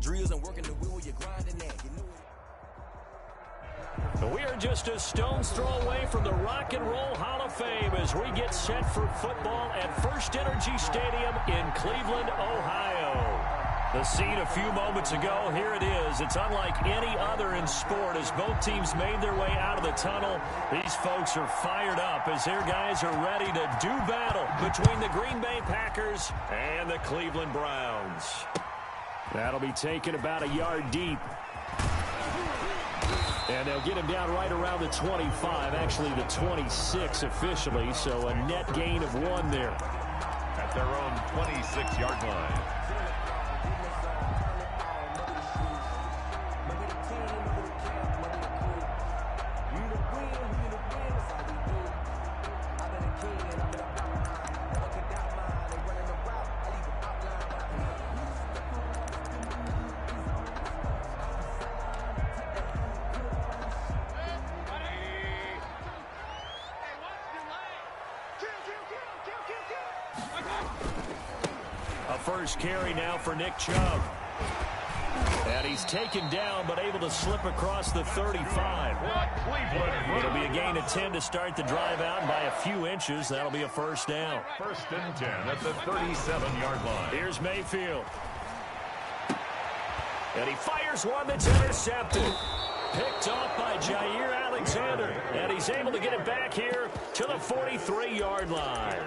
drills and working the wheel, you're grinding that. You know it. We are just a stone's throw away from the Rock and Roll Hall of Fame as we get set for football at First Energy Stadium in Cleveland, Ohio. The scene a few moments ago, here it is. It's unlike any other in sport as both teams made their way out of the tunnel. These folks are fired up as their guys are ready to do battle between the Green Bay Packers and the Cleveland Browns. That'll be taken about a yard deep. And they'll get him down right around the 25, actually the 26 officially, so a net gain of 1 there. At their own 26-yard line. First carry now for Nick Chubb. And he's taken down, but able to slip across the 35. It'll be a gain of 10 to start the drive out, and by a few inches, that'll be a first down. First and 10 at the 37-yard line. Here's Mayfield. And he fires one that's intercepted. Picked off by Jair Alexander. And he's able to get it back here to the 43-yard line.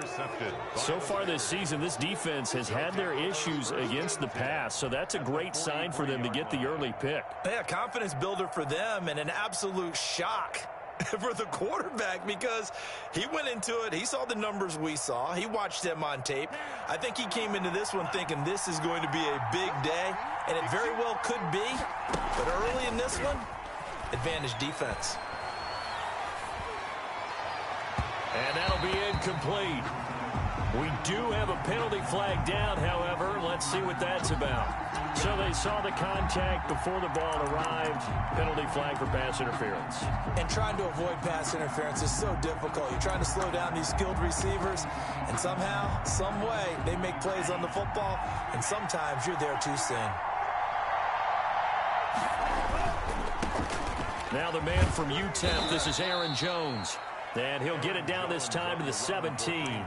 So far this season, this defense has had their issues against the pass. So that's a great sign for them to get the early pick. Yeah, confidence builder for them and an absolute shock for the quarterback because he went into it. He saw the numbers we saw. He watched them on tape. I think he came into this one thinking this is going to be a big day, and it very well could be. But early in this one, advantage defense. And that'll be incomplete. We do have a penalty flag down, however. Let's see what that's about. So they saw the contact before the ball arrived. Penalty flag for pass interference. And trying to avoid pass interference is so difficult. You're trying to slow down these skilled receivers, and somehow, some way, they make plays on the football, and sometimes you're there too soon. Now the man from UTEP, this is Aaron Jones. And he'll get it down this time to the 17.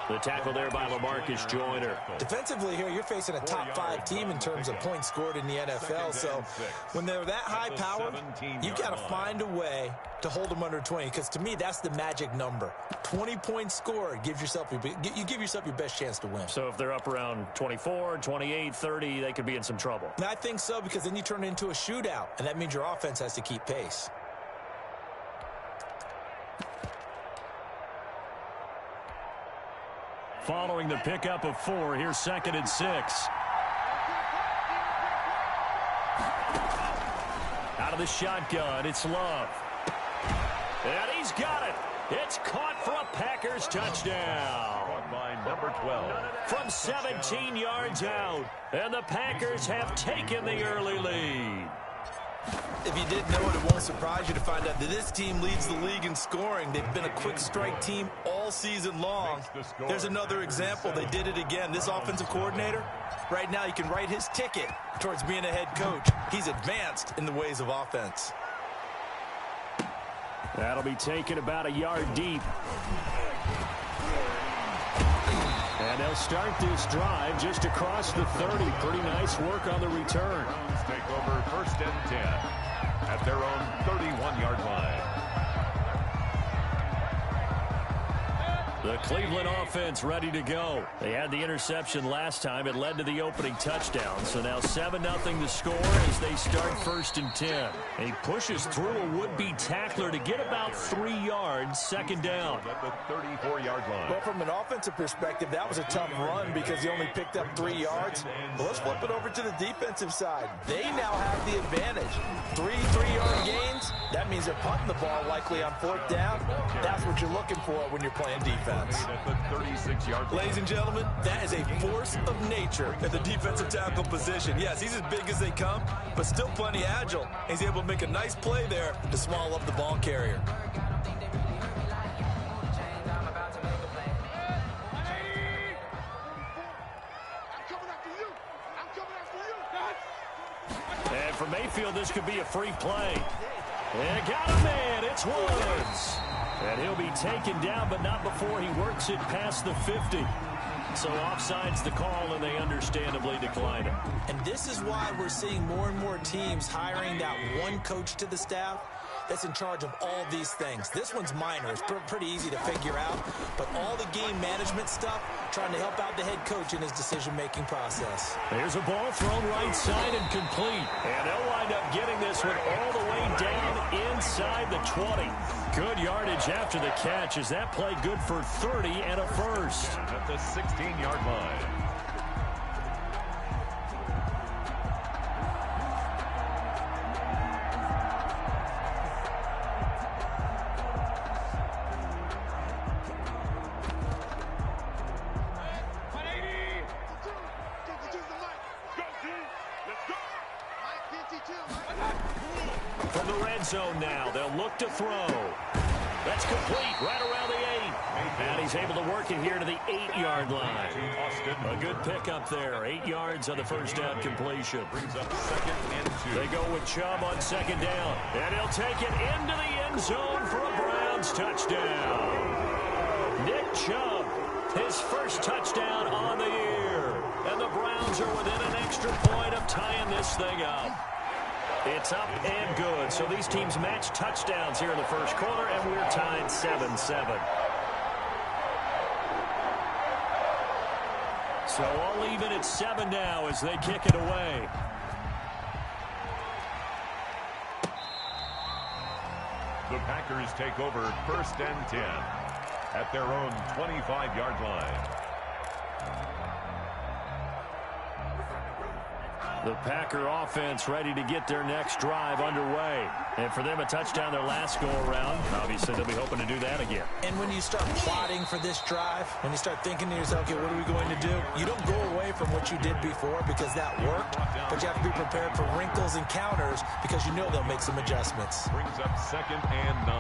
The tackle there by LaMarcus Joyner. Defensively here, you're facing a top-5 team in terms of points scored in the NFL. So when they're that high-powered, you've got to find a way to hold them under 20. Because to me, that's the magic number. 20 points scored gives yourself you give yourself your best chance to win. So if they're up around 24, 28, 30, they could be in some trouble. And I think so, because then you turn it into a shootout, and that means your offense has to keep pace. Following the pickup of 4, here's 2nd and 6. Out of the shotgun, it's Love. And he's got it. It's caught for a Packers touchdown. By number 12. From 17 yards out. And the Packers have taken the early lead. If you didn't know it, it won't surprise you to find out that this team leads the league in scoring. They've been a quick strike team all season long. There's another example. They did it again. This offensive coordinator, right now, you can write his ticket towards being a head coach. He's advanced in the ways of offense. That'll be taken about a yard deep. And they'll start this drive just across the 30. Pretty nice work on the return. Take over 1st and 10 at their own 31-yard line. The Cleveland offense ready to go. They had the interception last time. It led to the opening touchdown. So now 7-0 to score as they start 1st and 10. He pushes through a would-be tackler to get about 3 yards, 2nd down. At the 34-yard line. Well, from an offensive perspective, that was a tough run because he only picked up 3 yards. But let's flip it over to the defensive side. They now have the advantage. 3 3-yard gains. That means they're punting the ball likely on 4th down. That's what you're looking for when you're playing defense. At the 36-yard line. Ladies and gentlemen, that is a force of nature at the defensive tackle position. Yes, he's as big as they come, but still plenty agile. He's able to make a nice play there to swallow up the ball carrier. And for Mayfield, this could be a free play. And got a man. It's Woods. And he'll be taken down, but not before he works it past the 50. So offside's the call, and they understandably decline it. And this is why we're seeing more and more teams hiring that one coach to the staff that's in charge of all these things. This one's minor. It's pretty easy to figure out. But all the game management stuff, trying to help out the head coach in his decision-making process. There's a ball thrown right side and complete. And they'll wind up getting this one all the way down inside the 20. Good yardage after the catch. Is that play good for 30 and a first? At the 16-yard line. From the red zone now, they'll look to throw. That's complete right around the 8. And he's able to work it here to the 8-yard line. A good pickup there. 8 yards on the first down completion. Brings up 2nd and 2. They go with Chubb on 2nd down. And he'll take it into the end zone for a Browns touchdown. Nick Chubb, his first touchdown on the year. And the Browns are within an extra point of tying this thing up. It's up and good. So these teams match touchdowns here in the first quarter, and we're tied 7-7. So all even at 7 now as they kick it away. The Packers take over 1st and 10 at their own 25-yard line. The Packer offense ready to get their next drive underway. And for them, a touchdown their last go-around. Obviously, they'll be hoping to do that again. And when you start plotting for this drive, when you start thinking to yourself, okay, what are we going to do? You don't go away from what you did before because that worked, but you have to be prepared for wrinkles and counters because you know they'll make some adjustments. Brings up 2nd and 9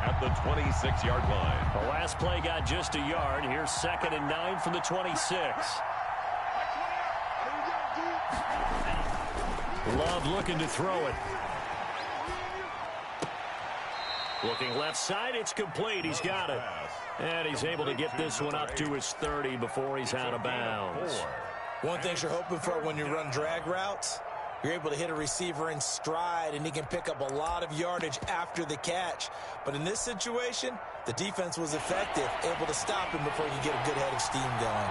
at the 26-yard line. The last play got just a yard. Here's 2nd and 9 from the 26. Love looking to throw it. Looking left side, it's complete. He's got it. And he's able to get this one up to his 30 before he's out of bounds. One thing you're hoping for when you run drag routes, you're able to hit a receiver in stride, and he can pick up a lot of yardage after the catch. But in this situation, the defense was effective, able to stop him before you get a good head of steam going.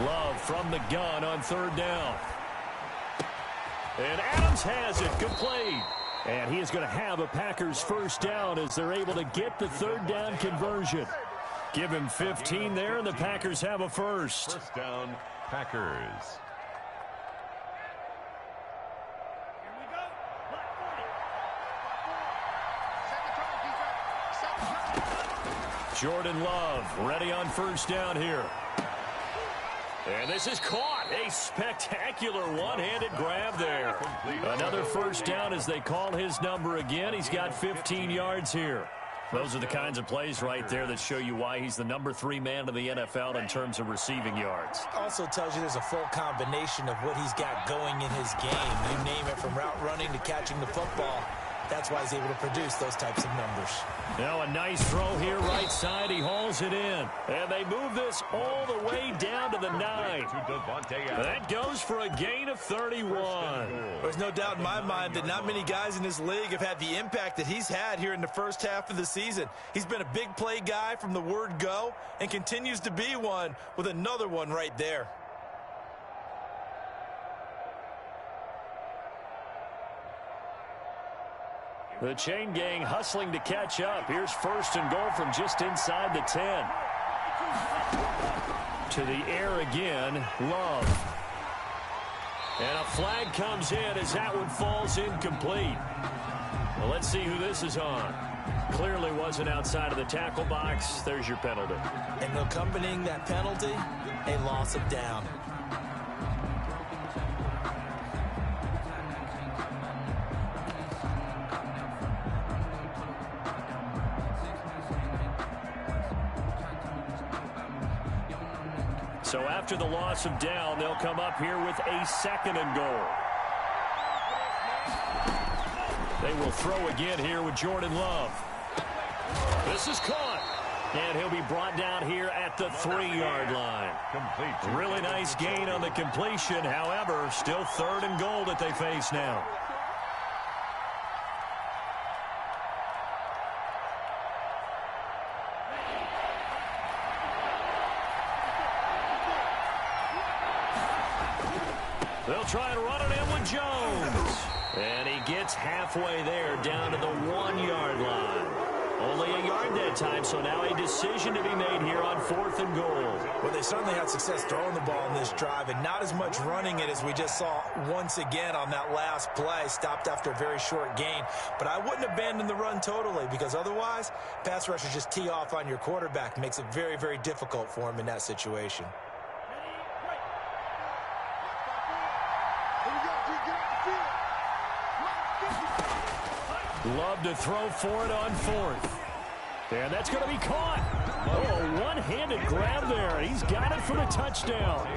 Love from the gun on 3rd down. And Adams has it complete. And he is going to have a Packers first down as they're able to get the 3rd down conversion. Give him 15 there, and the Packers have a first. First down, Packers. Jordan Love ready on first down here. And this is caught. A spectacular one-handed grab there. Another first down as they call his number again. He's got 15 yards here. Those are the kinds of plays right there that show you why he's the number 3 man in the NFL in terms of receiving yards. Also tells you there's a full combination of what he's got going in his game. You name it, from route running to catching the football. That's why he's able to produce those types of numbers. Now a nice throw here right side. He hauls it in. And they move this all the way down to the 9. That goes for a gain of 31. There's no doubt in my mind that not many guys in this league have had the impact that he's had here in the first half of the season. He's been a big play guy from the word go and continues to be one with another one right there. The chain gang hustling to catch up. Here's 1st and goal from just inside the 10. To the air again, Love. And a flag comes in as that one falls incomplete. Well, let's see who this is on. Clearly wasn't outside of the tackle box. There's your penalty. And accompanying that penalty, a loss of down. So after the loss of down, they'll come up here with a 2nd and goal. They will throw again here with Jordan Love. This is caught. And he'll be brought down here at the 3-yard line. Complete. Really nice gain on the completion. However, still 3rd and goal that they face now. They'll try and run it in with Jones. And he gets halfway there down to the 1-yard line. Only a yard that time, so now a decision to be made here on 4th and goal. Well, they certainly had success throwing the ball in this drive and not as much running it as we just saw once again on that last play. Stopped after a very short gain. But I wouldn't abandon the run totally because otherwise, pass rushers just tee off on your quarterback. Makes it very, very difficult for him in that situation. Love to throw for it on 4th. And that's going to be caught. Oh, one-handed grab there. He's got it for the touchdown.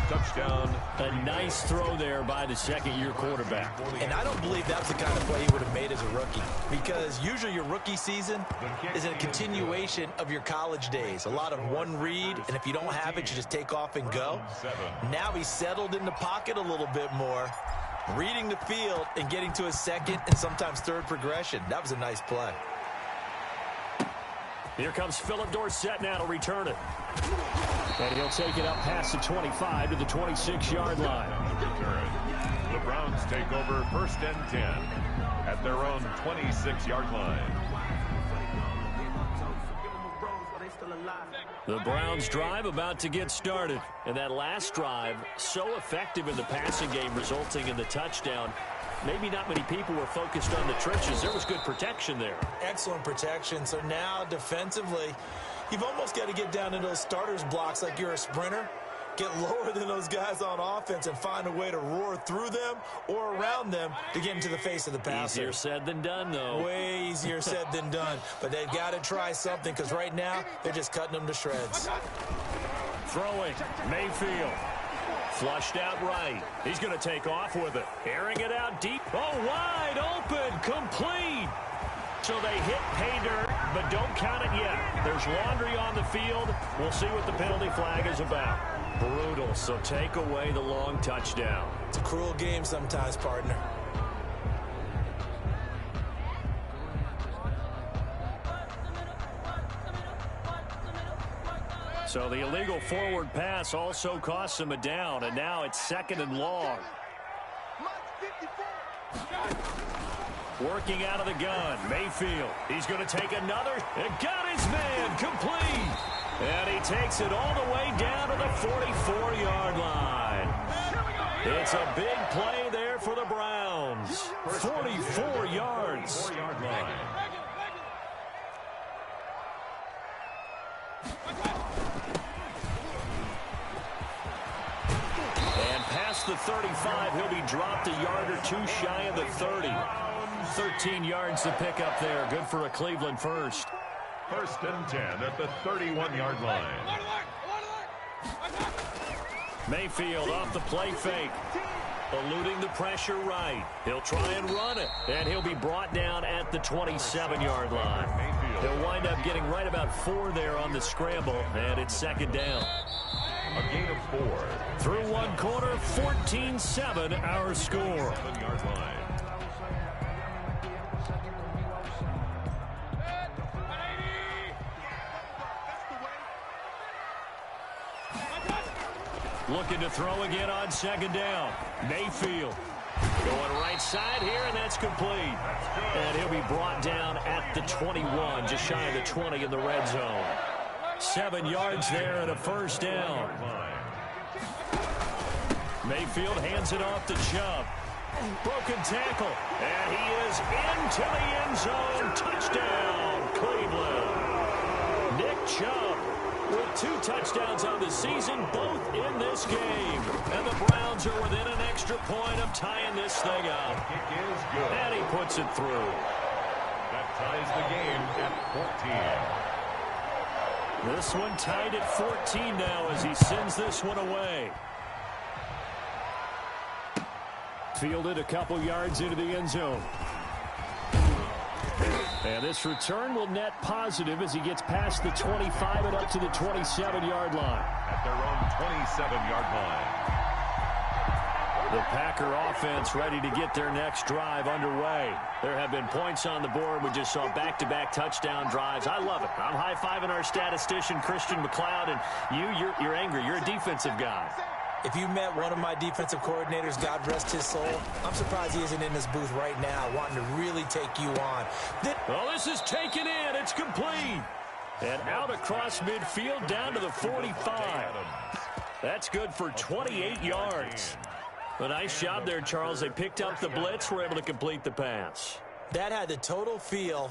Touchdown. A nice throw there by the 2nd-year quarterback. And I don't believe that's the kind of play he would have made as a rookie because usually your rookie season is a continuation of your college days. A lot of one read, and if you don't have it, you just take off and go. Now he's settled in the pocket a little bit more, reading the field and getting to a 2nd and sometimes 3rd progression. That was a nice play. Here comes Philip Dorsett now to return it. And he'll take it up past the 25 to the 26-yard line. The Browns take over 1st and 10 at their own 26-yard line. The Browns drive about to get started. And that last drive, so effective in the passing game, resulting in the touchdown. Maybe not many people were focused on the trenches. There was good protection there. Excellent protection. So now defensively, you've almost got to get down into those starters blocks like you're a sprinter. Get lower than those guys on offense and find a way to roar through them or around them to get into the face of the passer. Easier said than done, though. Way easier said than done. But they've got to try something because right now they're just cutting them to shreds. Throwing, Mayfield. Flushed out right. He's going to take off with it. Airing it out deep. Oh, wide open. Complete. So they hit pay dirt, but don't count it yet. There's laundry on the field. We'll see what the penalty flag is about. Brutal, so take away the long touchdown. It's a cruel game sometimes, partner. So the illegal forward pass also costs him a down, and now it's 2nd and long. Working out of the gun, Mayfield. He's going to take another, and got his man complete. And he takes it all the way down to the 44-yard line. It's a big play there for the Browns. 44 yards. And past the 35, he'll be dropped a yard or two shy of the 30. 13 yards to pick up there. Good for a Cleveland first. 1st and 10 at the 31-yard line. Mayfield off the play fake. Eluding the pressure right. He'll try and run it. And he'll be brought down at the 27-yard line. He'll wind up getting right about 4 there on the scramble. And it's 2nd down. A gain of 4. Through one quarter, 14-7 our score. 7-yard line. Looking to throw again on 2nd down. Mayfield going right side here, and that's complete. And he'll be brought down at the 21, just shy of the 20 in the red zone. 7 yards there and a 1st down. Mayfield hands it off to Chubb. Broken tackle, and he is into the end zone. Touchdown, Cleveland. Nick Chubb with 2 touchdowns on the season, both in this game. And the Browns are within an extra point of tying this thing up. Kick is good. And he puts it through. That ties the game at 14. This one tied at 14 now as he sends this one away. Fielded a couple yards into the end zone. And this return will net positive as he gets past the 25 and up to the 27-yard line. At their own 27-yard line. The Packer offense ready to get their next drive underway. There have been points on the board. We just saw back-to-back touchdown drives. I love it. I'm high-fiving our statistician, Christian McLeod, and you're angry. You're a defensive guy. If you met one of my defensive coordinators, God rest his soul, I'm surprised he isn't in this booth right now wanting to really take you on. Well, this is taken in. It's complete. And out across midfield down to the 45. That's good for 28 yards. A nice job there, Charles. They picked up the blitz, were able to complete the pass. That had the total feel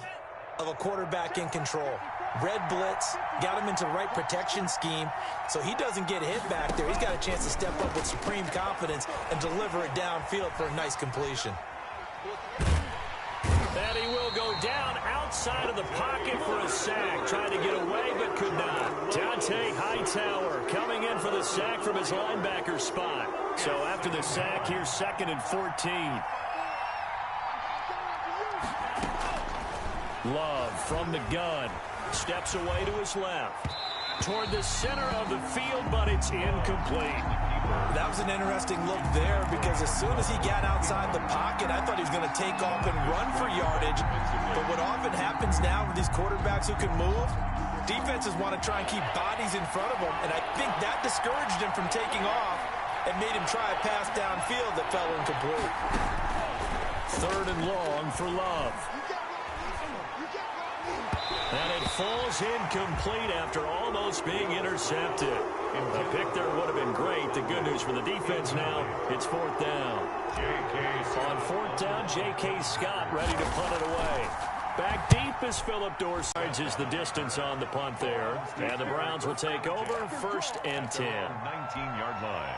of a quarterback in control. Red blitz, got him into the right protection scheme, so he doesn't get hit back there. He's got a chance to step up with supreme confidence and deliver it downfield for a nice completion. And he will go down outside of the pocket for a sack. Tried to get away, but could not. Dante Hightower coming in for the sack from his linebacker spot. So after the sack, here's 2nd and 14. Love from the gun. Steps away to his left. Toward the center of the field, but it's incomplete. That was an interesting look there because as soon as he got outside the pocket, I thought he was going to take off and run for yardage. But what often happens now with these quarterbacks who can move, defenses want to try and keep bodies in front of them, and I think that discouraged him from taking off and made him try a pass downfield that fell incomplete. 3rd and long for Love. And it falls incomplete after almost being intercepted. The pick there would have been great. The good news for the defense now, it's 4th down. On 4th down, J.K. Scott ready to punt it away. Back deep as Phillip Dorsey is the distance on the punt there. And the Browns will take over 1st and 10. 19-yard line.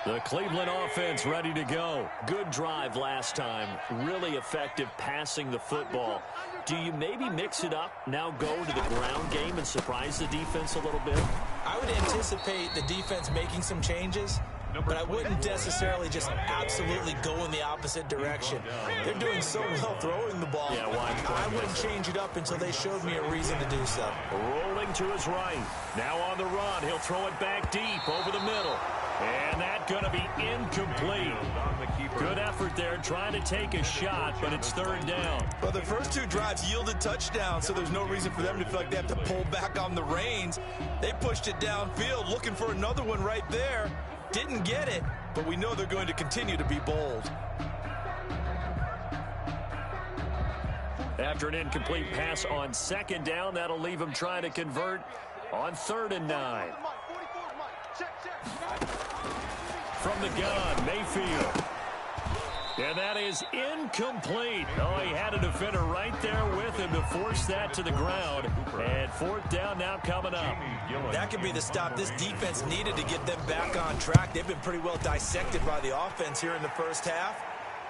The Cleveland offense ready to go. Good drive last time. Really effective passing the football. Do you maybe mix it up, now go to the ground game and surprise the defense a little bit? I would anticipate the defense making some changes, but I wouldn't necessarily just absolutely go in the opposite direction. They're doing so well throwing the ball. Yeah, why? I wouldn't change it up until they showed me a reason to do so. Rolling to his right. Now on the run. He'll throw it back deep over the middle. And that's going to be incomplete. Good effort there trying to take a shot, but it's 3rd down. Well, the first 2 drives yielded touchdowns, so there's no reason for them to feel like they have to pull back on the reins. They pushed it downfield, looking for another one right there. Didn't get it, but we know they're going to continue to be bold. After an incomplete pass on 2nd down, that'll leave him trying to convert on 3rd and 9. From the gun, Mayfield. And that is incomplete. Oh, he had a defender right there with him to force that to the ground. And 4th down now coming up. That could be the stop this defense needed to get them back on track. They've been pretty well dissected by the offense here in the first half.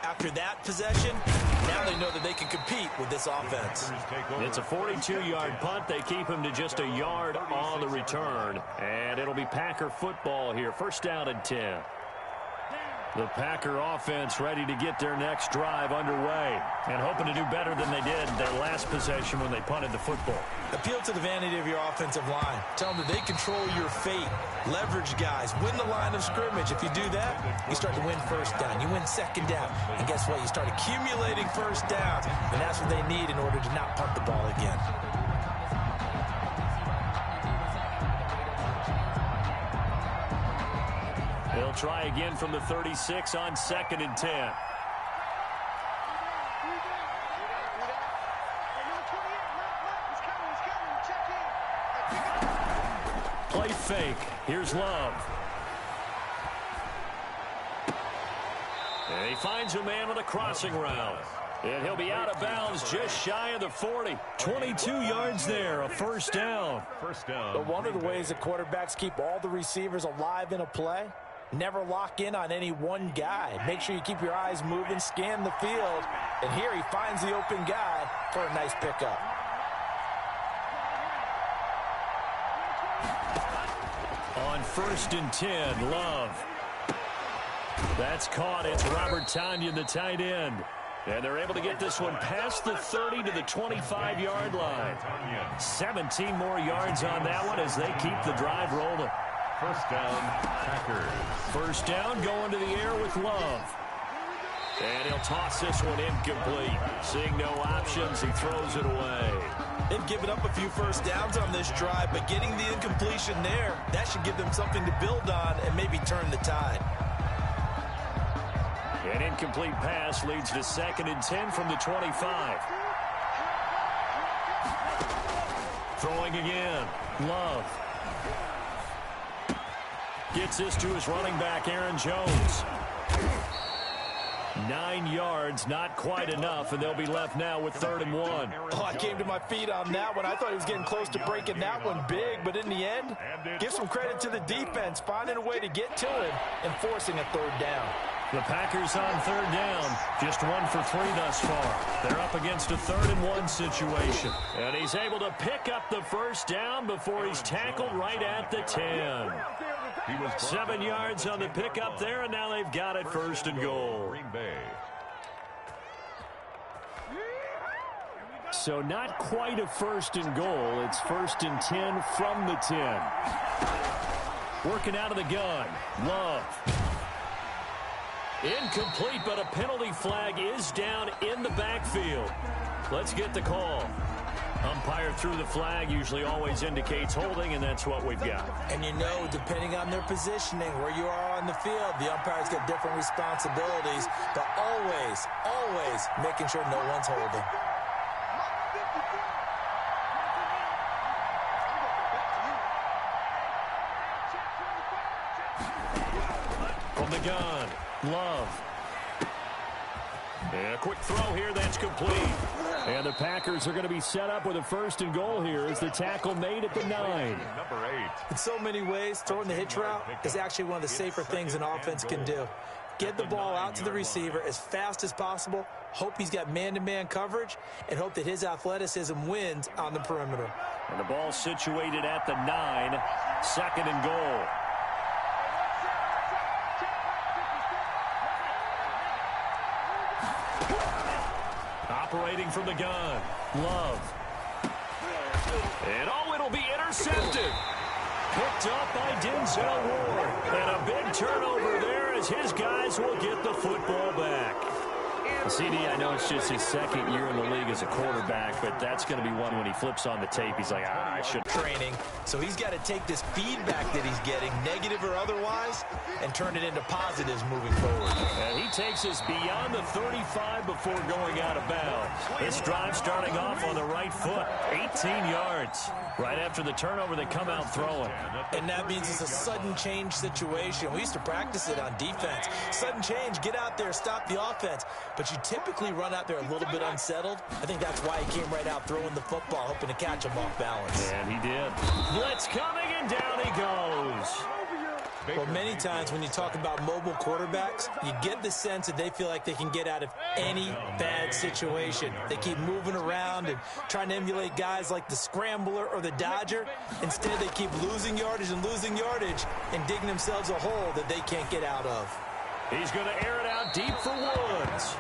After that possession, now they know that they can compete with this offense. It's a 42-yard punt. They keep him to just a yard on the return. And it'll be Packer football here. 1st down and 10. The Packer offense ready to get their next drive underway and hoping to do better than they did their last possession when they punted the football. Appeal to the vanity of your offensive line. Tell them that they control your fate. Leverage guys. Win the line of scrimmage. If you do that, you start to win 1st down. You win 2nd down. And guess what? You start accumulating 1st downs. And that's what they need in order to not punt the ball again. They'll try again from the 36 on 2nd and 10. Play fake. Here's Love. And he finds a man with a crossing route. And he'll be out of bounds just shy of the 40. 22 yards there, a 1st down. But one of the ways that quarterbacks keep all the receivers alive in a play, never lock in on any one guy. Make sure you keep your eyes moving, scan the field. And here he finds the open guy for a nice pickup. on 1st and 10. Love. That's caught. It's Robert Tonyan, the tight end. And they're able to get this one past the 30 to the 25-yard line. 17 more yards on that one as they keep the drive rolling. First down, Packers. First down, going to the air with Love. And he'll toss this one incomplete. Seeing no options, he throws it away. They've given up a few first downs on this drive, but getting the incompletion there, that should give them something to build on and maybe turn the tide. An incomplete pass leads to 2nd and 10 from the 25. Throwing again. Love. Gets this to his running back, Aaron Jones. 9 yards, not quite enough, and they'll be left now with 3rd and 1. Oh, I came to my feet on that one. I thought he was getting close to breaking that one big, but in the end, give some credit to the defense, finding a way to get to him and forcing a 3rd down. The Packers on 3rd down, just 1 for 3 thus far. They're up against a 3rd and 1 situation. And he's able to pick up the first down before he's tackled right at the 10. 7 yards on the pickup there, and now they've got it 1st and goal. Green Bay. So not quite a 1st and goal. It's 1st and 10 from the 10. Working out of the gun. Love. Incomplete, but a penalty flag is down in the backfield. Let's get the call. Umpire threw the flag, usually always indicates holding, and that's what we've got. And you know, depending on their positioning, where you are on the field, the umpire's got different responsibilities, but always making sure no one's holding. From the gun, Love. And a quick throw here, that's complete. And the Packers are going to be set up with a 1st and goal here as the tackle made at the 9. Number 8. In so many ways, throwing the hitch route is actually one of the safer things an offense can do. Get the ball out to the receiver as fast as possible, hope he's got man-to-man coverage, and hope that his athleticism wins on the perimeter. And the ball situated at the 9, 2nd and goal. Operating from the gun, Love. And it'll be intercepted. Picked up by Denzel Ward. And a big turnover there as his guys will get the football back. CD, I know it's just his 2nd year in the league as a quarterback, but that's going to be one when he flips on the tape. He's like, I should. Training. So he's got to take this feedback that he's getting, negative or otherwise, and turn it into positives moving forward. And he takes us beyond the 35 before going out of bounds. This drive starting off on the right foot, 18 yards. Right after the turnover, they come out throwing. And that means it's a sudden change situation. We used to practice it on defense. Sudden change, get out there, stop the offense. But you typically run out there a little bit unsettled. I think that's why he came right out throwing the football, hoping to catch him off balance. And he did. Blitz coming, and down he goes. Well, many times when you talk about mobile quarterbacks, you get the sense that they feel like they can get out of any bad situation. They keep moving around and trying to emulate guys like the Scrambler or the Dodger. Instead, they keep losing yardage and digging themselves a hole that they can't get out of. He's going to air it out deep for Woods.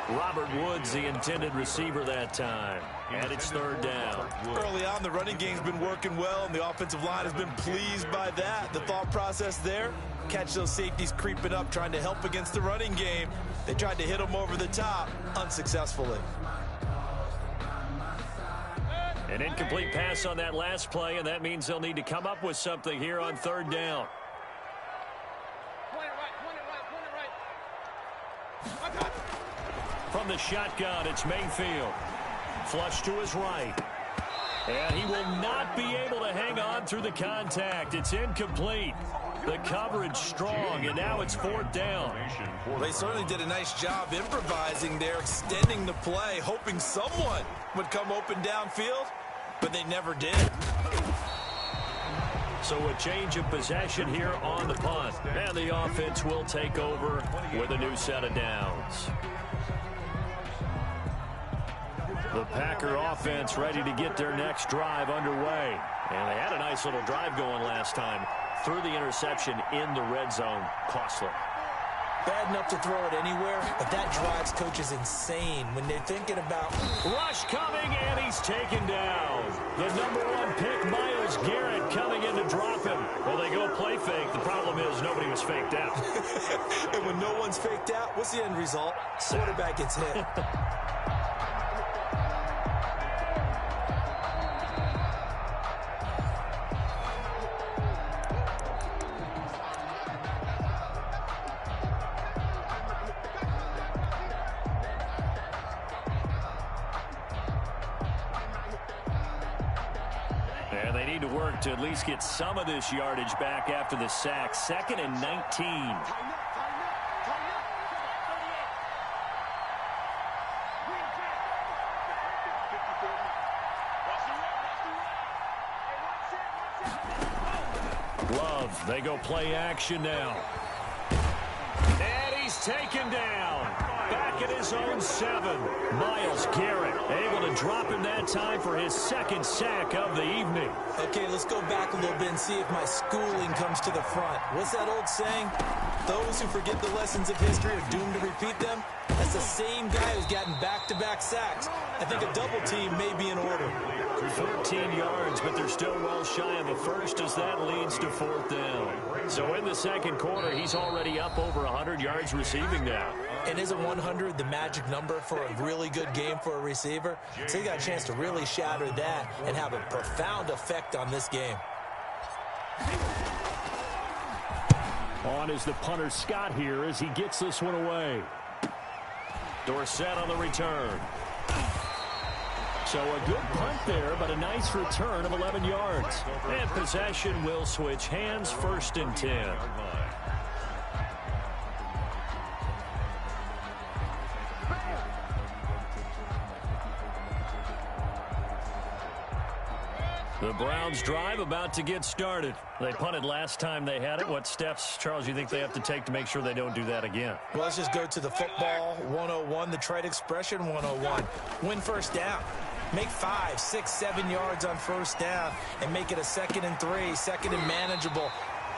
Robert Woods, the intended receiver that time. And it's 3rd down. Early on, the running game's been working well, and the offensive line has been pleased by that. The thought process there, catch those safeties creeping up, trying to help against the running game. They tried to hit them over the top, unsuccessfully. An incomplete pass on that last play, and that means they'll need to come up with something here on 3rd down. From the shotgun, it's Mayfield. Flush to his right. And he will not be able to hang on through the contact. It's incomplete. The coverage strong, and now it's 4th down. They certainly did a nice job improvising there, extending the play, hoping someone would come open downfield, but they never did. So a change of possession here on the punt. And the offense will take over with a new set of downs. The Packer offense ready to get their next drive underway. And they had a nice little drive going last time. threw the interception in the red zone. Costly. Bad enough to throw it anywhere, but that drives coaches insane when they're thinking about... Rush coming, and he's taken down. The #1 pick, Myles Garrett, coming in to drop him. Well, they go play fake. The problem is nobody was faked out. And when no one's faked out, what's the end result? Quarterback gets hit. And they need to work to at least get some of this yardage back after the sack. 2nd and 19. Love, they go play action now. And he's taken down. Back at his own 7. Myles Garrett able to drop him that time for his 2nd sack of the evening. Okay, let's go back a little bit and see if my schooling comes to the front. What's that old saying? Those who forget the lessons of history are doomed to repeat them. That's the same guy who's gotten back-to-back sacks. I think a double team may be in order. 14 yards, but they're still well shy of a first as that leads to 4th down. So in the 2nd quarter, he's already up over 100 yards receiving now. And isn't 100 the magic number for a really good game for a receiver? So he got a chance to really shatter that and have a profound effect on this game. On is the punter Scott here as he gets this one away. Dorsett on the return. So a good punt there, but a nice return of 11 yards. And possession will switch hands, 1st and 10. The Browns drive about to get started. They punted last time they had it. What steps, Charles, you think they have to take to make sure they don't do that again? Well, let's just go to the football 101, the trade expression 101. Win 1st down. Make 5, 6, 7 yards on 1st down and make it a 2nd and 3, 2nd and manageable.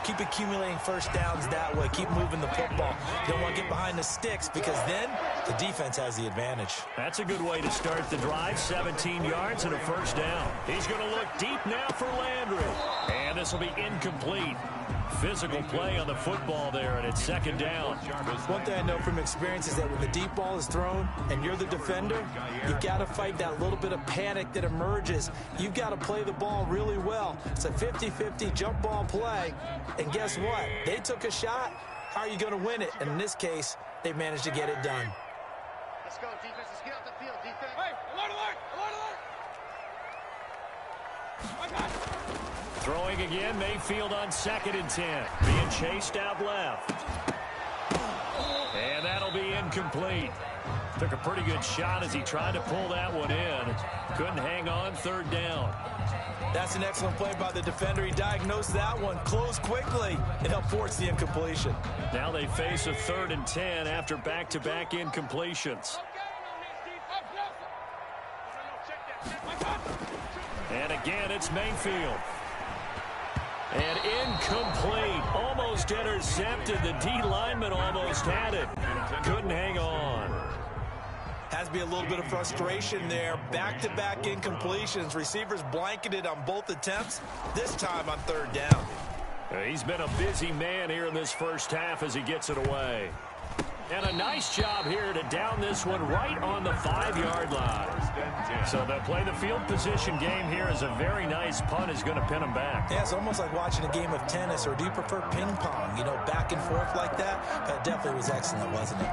Keep accumulating 1st downs that way. Keep moving the football. You don't want to get behind the sticks because then the defense has the advantage. That's a good way to start the drive. 17 yards and a 1st down. He's going to look deep now for Landry. And this will be incomplete. Physical play on the football there, and it's 2nd down. One thing I know from experience is that when the deep ball is thrown and you're the defender, you've got to fight that little bit of panic that emerges. You've got to play the ball really well. It's a 50-50 jump ball play, and guess what? They took a shot. How are you going to win it? And in this case, they managed to get it done. Let's go, defense. Let's get out the field, defense. Hey, alert, alert, alert, alert! My God. Throwing again, Mayfield on 2nd and 10. Being chased out left. And that'll be incomplete. Took a pretty good shot as he tried to pull that one in. Couldn't hang on, 3rd down. That's an excellent play by the defender. He diagnosed that one, closed quickly, and helped force the incompletion. Now they face a 3rd and 10 after back-to-back incompletions. And again, it's Mayfield. And incomplete. Almost intercepted. The D lineman almost had it. Couldn't hang on. Has to be a little bit of frustration there. Back-to-back incompletions. Receivers blanketed on both attempts. This time on 3rd down. He's been a busy man here in this 1st half as he gets it away. And a nice job here to down this one right on the 5-yard line. So they'll play the field position game here as a very nice punt is going to pin them back. Yeah, it's almost like watching a game of tennis, or do you prefer ping pong? You know, back and forth like that? That definitely was excellent, wasn't it?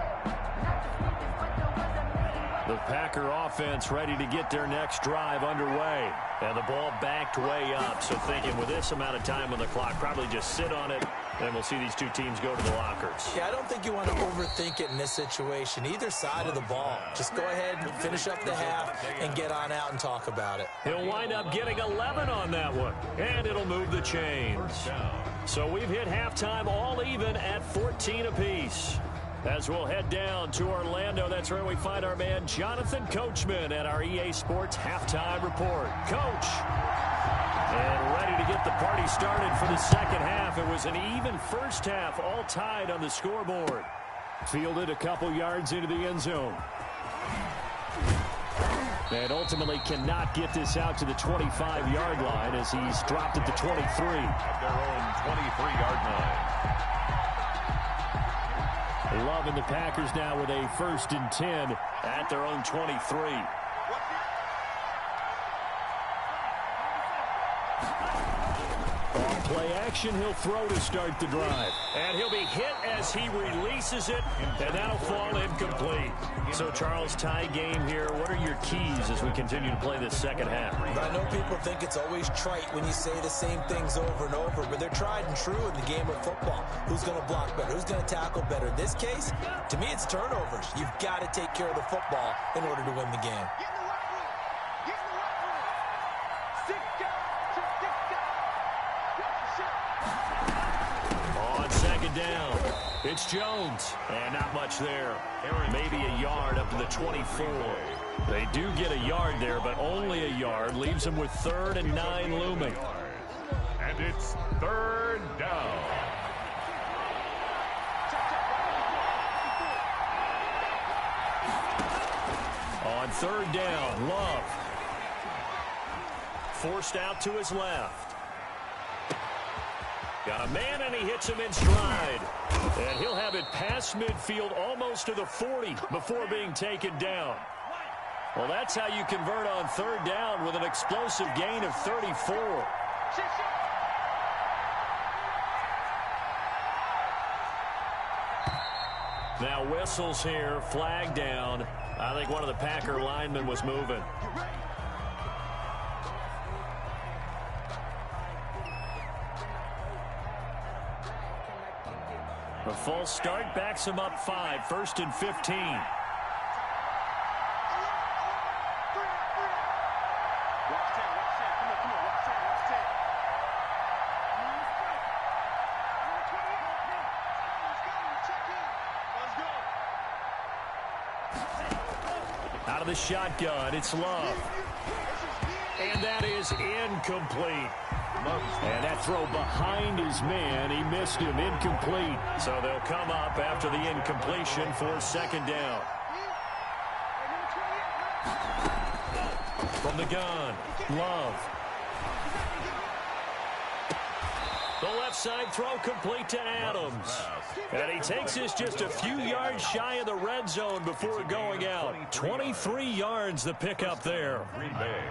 The Packer offense ready to get their next drive underway. And the ball backed way up. So thinking with this amount of time on the clock, probably just sit on it. Then we'll see these two teams go to the lockers. Yeah, I don't think you want to overthink it in this situation. Either side of the ball. Just go ahead and finish up the half and get on out and talk about it. He'll wind up getting 11 on that one. And it'll move the chains. So we've hit halftime all even at 14 apiece. As we'll head down to Orlando, that's where we find our man Jonathan Coachman at our EA Sports Halftime Report. Coach, and ready to get the party started for the second half. It was an even first half, all tied on the scoreboard. Fielded a couple yards into the end zone. And ultimately cannot get this out to the 25-yard line as he's dropped at the 23. At their own 23-yard line. Loving the Packers now with a 1st and 10 at their own 23. On play action, he'll throw to start the drive. And he'll be hit as he releases it, and that'll fall incomplete. So, Charles, tie game here. What are your keys as we continue to play this second half? I know people think it's always trite when you say the same things over and over, but they're tried and true in the game of football. Who's going to block better? Who's going to tackle better? In this case, to me, it's turnovers. You've got to take care of the football in order to win the game. On second down, it's Jones. And not much there. Maybe a yard up to the 24. They do get a yard there, but only a yard. Leaves them with 3rd and 9 looming. And it's 3rd down. On 3rd down, Love. Forced out to his left. Got a man, and he hits him in stride. And he'll have it past midfield almost to the 40 before being taken down. Well, that's how you convert on 3rd down with an explosive gain of 34. Now whistles here, flag down. I think one of the Packer linemen was moving. A false start backs him up 5, 1st and 15. Out of the shotgun, it's Love. And that is incomplete. And that throw behind his man, he missed him, incomplete. So they'll come up after the incompletion for 2nd down. From the gun, Love. The left side throw complete to Adams. And he takes this just a few yards shy of the red zone before going out. 23 yards the pickup there. Green Bay.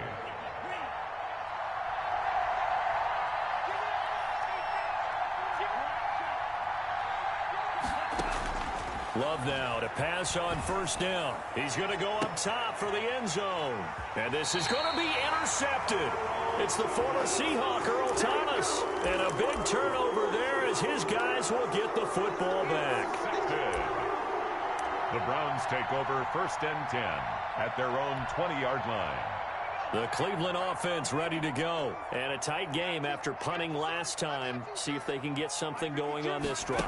Love now to pass on 1st down. He's going to go up top for the end zone. And this is going to be intercepted. It's the former Seahawk, Earl Thomas. And a big turnover there as his guys will get the football back. The Browns take over 1st and 10 at their own 20-yard line. The Cleveland offense ready to go. And a tight game after punting last time. See if they can get something going on this drive.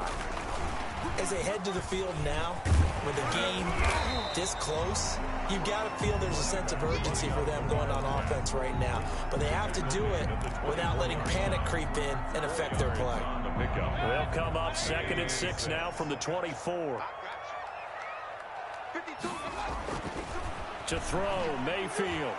As they head to the field now, with the game this close, you've got to feel there's a sense of urgency for them going on offense right now. But they have to do it without letting panic creep in and affect their play. They'll come up 2nd and 6 now from the 24. To throw, Mayfield.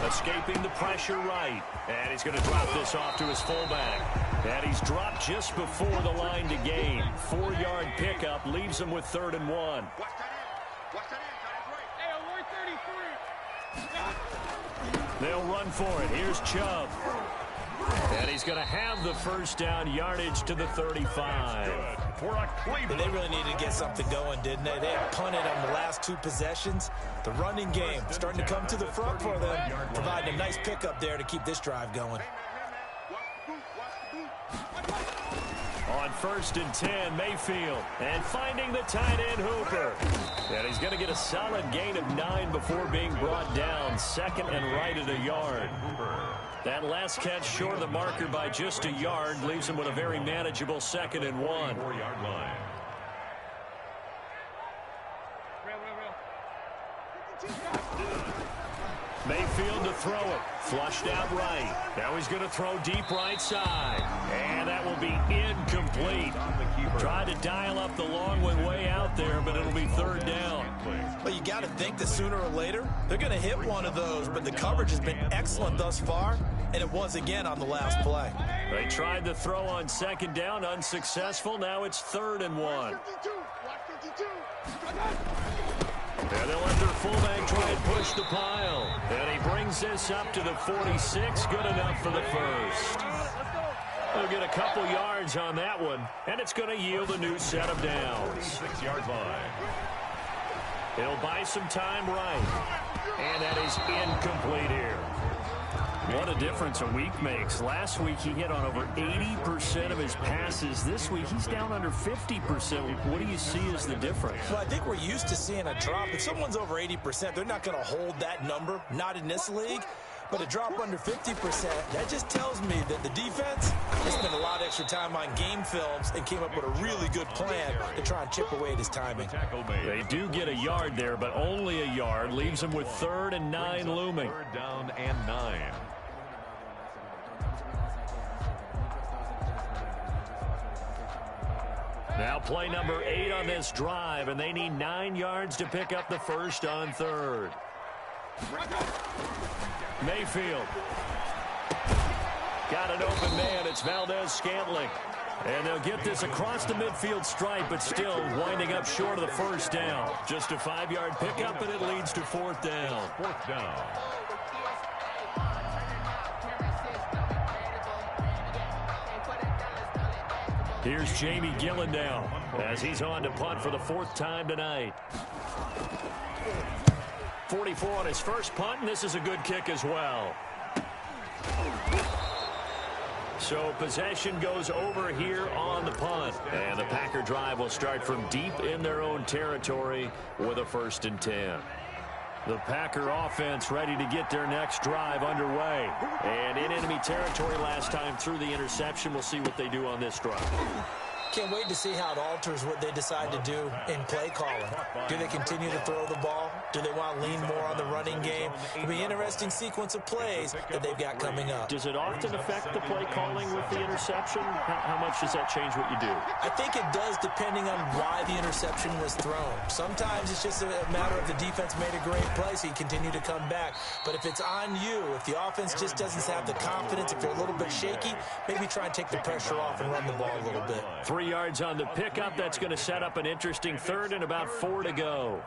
Escaping the pressure right. And he's going to drop this off to his fullback. And he's dropped just before the line to gain. 4-yard pickup leaves him with 3rd and 1. They'll run for it. Here's Chubb. And he's going to have the 1st down, yardage to the 35. They really needed to get something going, didn't they? They had punted on the last 2 possessions. The running game starting to come to the front for them, providing a nice pickup there to keep this drive going. On 1st and 10, Mayfield. And finding the tight end, Hooper. And he's going to get a solid gain of 9 before being brought down. 2nd and right at a yard. That last catch short of the marker by just a yard leaves him with a very manageable 2nd and 1. 4-yard line. field to throw it. Flushed out right. Now he's going to throw deep right side. And that will be incomplete. Tried to dial up the long one way out there, but it'll be third down. Well, you got to think that sooner or later, they're going to hit one of those, but the coverage has been excellent thus far, and it was again on the last play. They tried to throw on second down, unsuccessful. Now it's 3rd and 1. And they'll let their fullback try and push the pile. And he brings this up to the 46. Good enough for the first. They'll get a couple yards on that one, and it's going to yield a new set of downs. 6-yard line. He'll buy some time right. And that is incomplete here. What a difference a week makes. Last week he hit on over 80% of his passes. This week he's down under 50%. What do you see as the difference? Well, I think we're used to seeing a drop. If someone's over 80%, they're not going to hold that number, not in this league. But a drop under 50%, that just tells me that the defense has spent a lot of extra time on game films and came up with a really good plan to try and chip away at his timing. They do get a yard there, but only a yard. Leaves them with 3rd and 9 looming. 3rd down and 9. Now play number 8 on this drive, and they need 9 yards to pick up the first on 3rd. Mayfield. Got an open man. It's Valdez-Scantling. And they'll get this across the midfield stripe, but still winding up short of the first down. Just a 5-yard pickup, and it leads to 4th down. 4th down. Here's Jamie Gillendow as he's on to punt for the 4th time tonight. 44 on his first punt, and this is a good kick as well. So possession goes over here on the punt. And the Packer drive will start from deep in their own territory with a 1st and 10. The Packer offense ready to get their next drive underway. And in enemy territory last time through the interception. We'll see what they do on this drive. Can't wait to see how it alters what they decide to do in play calling. Do they continue to throw the ball? Do they want to lean more on the running game? It'll be an interesting sequence of plays that they've got coming up. Does it often affect the play calling with the interception? How much does that change what you do? I think it does depending on why the interception was thrown. Sometimes it's just a matter of the defense made a great play, so you continue to come back. But if it's on you, if the offense just doesn't have the confidence, if they're a little bit shaky, maybe try and take the pressure off and run the ball a little bit. 3 yards on the pickup. That's going to set up an interesting 3rd and about 4 to go.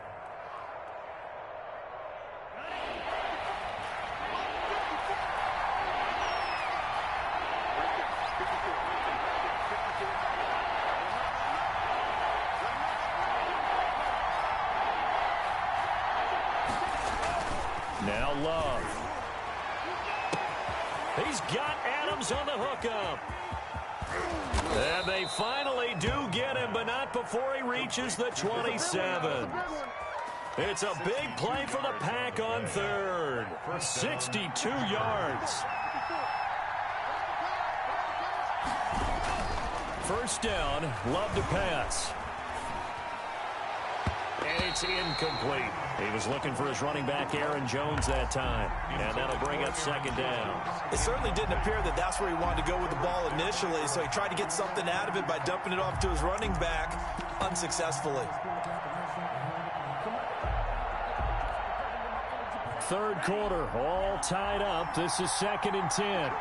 Now Love. He's got Adams on the hookup. And they finally do get him, but not before he reaches the 27. It's a big play for the Pack on 3rd. 62 yards. 1st down, Love to pass. And it's incomplete. He was looking for his running back, Aaron Jones, that time. And that'll bring up 2nd down. It certainly didn't appear that that's where he wanted to go with the ball initially, so he tried to get something out of it by dumping it off to his running back unsuccessfully. 3rd quarter, all tied up. This is 2nd and 10.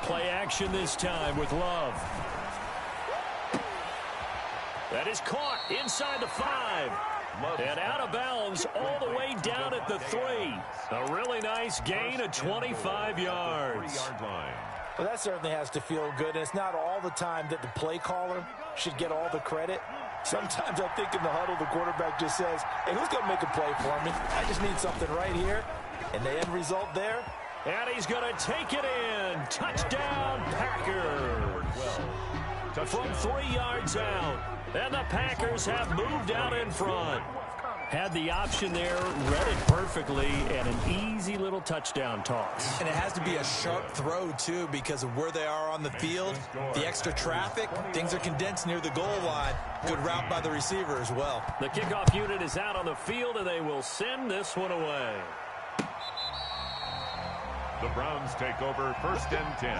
Play action this time with Love. That is caught inside the 5. And out of bounds all the way down at the 3. A really nice gain of 25 yards. 3-yard line. Well, that certainly has to feel good, and it's not all the time that the play caller should get all the credit. Sometimes I think in the huddle, the quarterback just says, hey, who's going to make a play for me? I just need something right here. And the end result there. And he's going to take it in. Touchdown, Packers. From 3 yards out. And the Packers have moved out in front. Had the option there, read it perfectly, and an easy little touchdown toss. And it has to be a sharp throw, too, because of where they are on the field. The extra traffic, things are condensed near the goal line. Good route by the receiver as well. The kickoff unit is out on the field, and they will send this one away. The Browns take over 1st and 10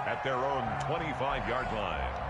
at their own 25-yard line.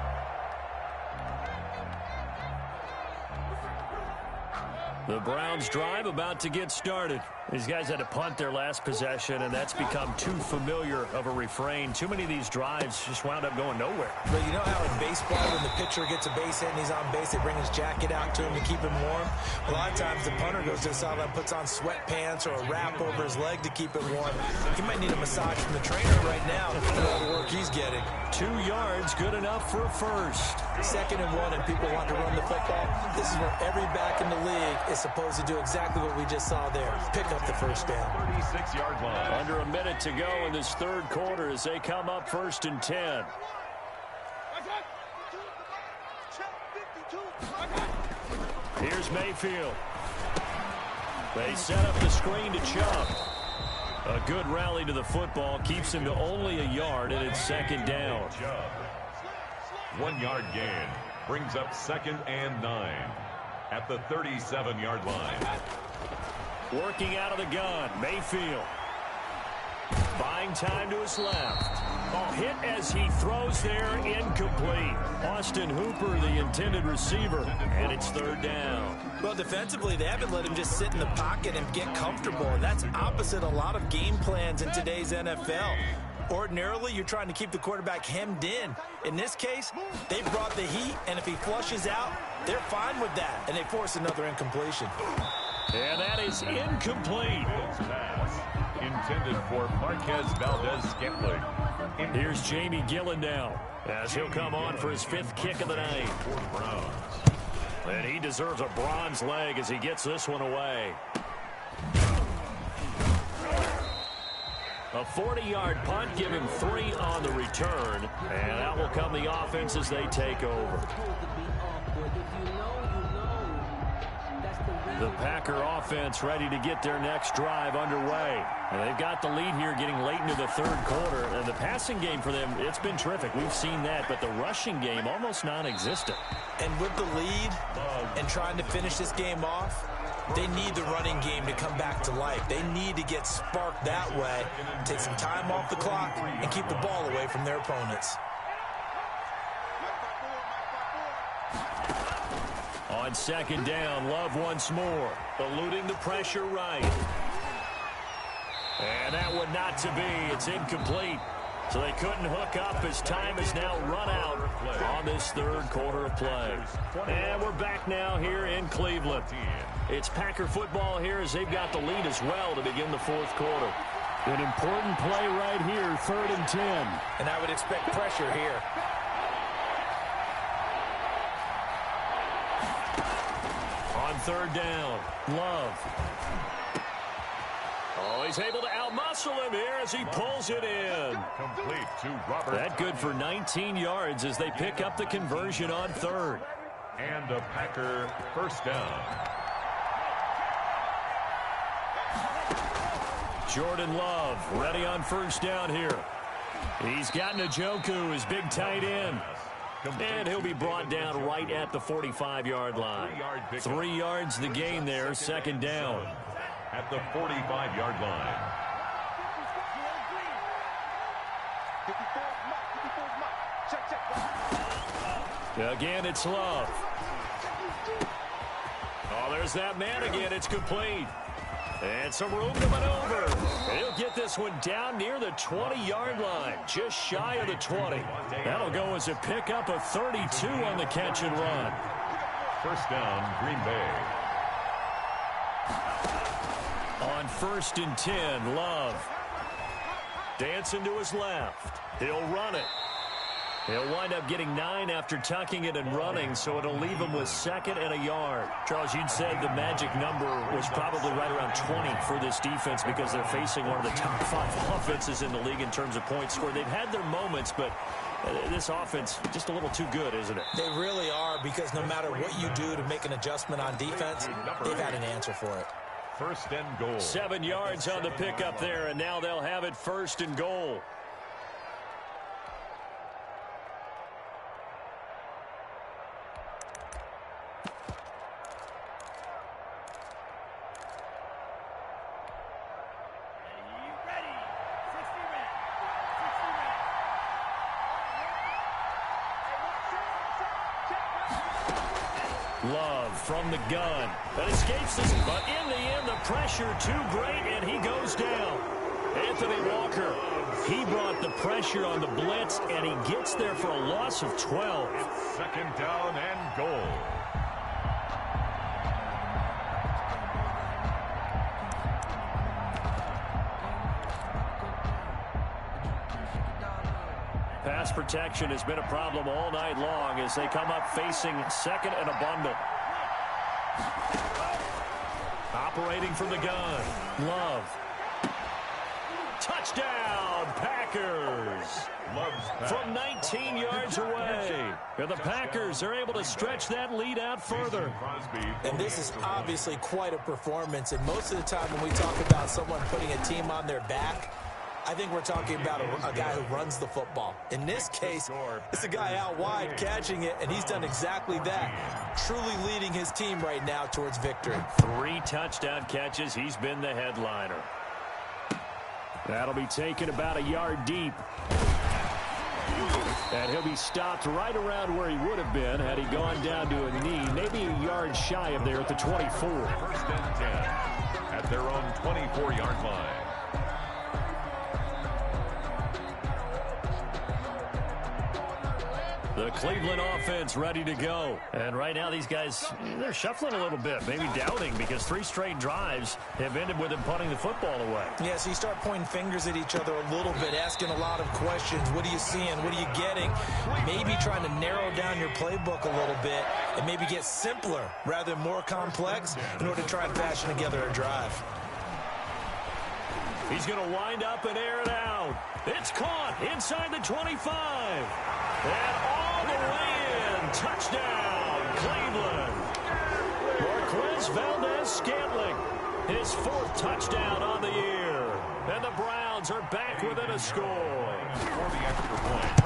The Browns drive about to get started. These guys had to punt their last possession, and that's become too familiar of a refrain. Too many of these drives just wound up going nowhere. But you know how in baseball, when the pitcher gets a base hit and he's on base, they bring his jacket out to him to keep him warm? A lot of times the punter goes to the sideline, puts on sweatpants or a wrap over his leg to keep it warm. He might need a massage from the trainer right now for all the work he's getting. 2 yards, good enough for a first. 2nd and 1, and people want to run the football. This is where every back in the league is supposed to do exactly what we just saw there. Pick up the first down. 36-yard line. Under a minute to go in this 3rd quarter as they come up 1st and 10. Here's Mayfield. They set up the screen to Chubb. A good rally to the football keeps him to only a yard, and it's 2nd down. 1-yard gain brings up 2nd and 9 at the 37-yard line. Working out of the gun, Mayfield. Buying time to his left. Oh, hit as he throws there, incomplete. Austin Hooper, the intended receiver, and it's 3rd down. Well, defensively, they haven't let him just sit in the pocket and get comfortable, and that's opposite a lot of game plans in today's NFL. Ordinarily, you're trying to keep the quarterback hemmed in. In this case, they brought the heat, and if he flushes out, they're fine with that, and they force another incompletion. And that is incomplete. Pass intended for Marquez Valdez-Scantling. Here's Jamie Gillen now as he'll come on for his 5th kick of the night. Browns. And he deserves a bronze leg as he gets this one away. A 40-yard punt, give him 3 on the return. And out will come the offense as they take over. The Packer offense ready to get their next drive underway. And they've got the lead here getting late into the 3rd quarter. And the passing game for them, it's been terrific. We've seen that. But the rushing game, almost non-existent. And with the lead and trying to finish this game off, they need the running game to come back to life. They need to get sparked that way, take some time off the clock, and keep the ball away from their opponents. On 2nd down, Love once more, eluding the pressure right. And that one not to be. It's incomplete. So they couldn't hook up as time is now run out on this 3rd quarter of play. And we're back now here in Cleveland. It's Packer football here as they've got the lead as well to begin the 4th quarter. An important play right here, 3rd and 10. And I would expect pressure here. On 3rd down, Love. Oh, he's able to outmuscle him here as he pulls it in. Complete to Robert. That good for 19 yards as they pick up the conversion on 3rd. And a Packer 1st down. Jordan Love ready on 1st down here. He's got Njoku, his big tight end. And he'll be brought down right at the 45-yard line. 3 yards the gain there, 2nd down. At the 45-yard line. Again, it's Love. Oh, there's that man again. It's complete. And some room to maneuver. He'll get this one down near the 20-yard line, just shy of the 20. That'll go as a pickup of 32 on the catch and run. 1st down, Green Bay. On 1st and 10, Love. Dancing to his left. He'll run it. He'll wind up getting 9 after tucking it and running, so it'll leave him with 2nd and a yard. Charles, you'd said the magic number was probably right around 20 for this defense because they're facing one of the top 5 offenses in the league in terms of points scored. They've had their moments, but This offense just a little too good, isn't it? They really are, because no matter what you do to make an adjustment on defense, they've had an answer for it. First and goal. 7 yards on the pickup there, and now they'll have it first and goal. Love from the gun. That escapes this, but in the end, the pressure too great, and he goes down. Anthony Walker, he brought the pressure on the blitz, and he gets there for a loss of 12. It's second down and goal. Pass protection has been a problem all night long as they come up facing second and a bundle. Operating from the gun. Love. Touchdown, Packers. From 19 yards away. And the Packers are able to stretch that lead out further. And this is obviously quite a performance. And most of the time when we talk about someone putting a team on their back, I think we're talking about a guy who runs the football. In this case, it's a guy out wide catching it, and he's done exactly that, truly leading his team right now towards victory. 3 touchdown catches. He's been the headliner. That'll be taken about a yard deep. And he'll be stopped right around where he would have been had he gone down to a knee, maybe a yard shy of there at the 24. First and 10 at their own 24-yard line. The Cleveland offense ready to go. And right now these guys, they're shuffling a little bit, maybe doubting, because 3 straight drives have ended with them punting the football away. Yeah, so you start pointing fingers at each other a little bit, asking a lot of questions. What are you seeing? What are you getting? Maybe trying to narrow down your playbook a little bit and maybe get simpler rather than more complex in order to try and fashion together a drive. He's going to wind up and air it out. It's caught inside the 25. And all the way in. Touchdown, Cleveland. Marquez Valdez-Scantling, his 4th touchdown on the year. And the Browns are back within a score. For the extra point.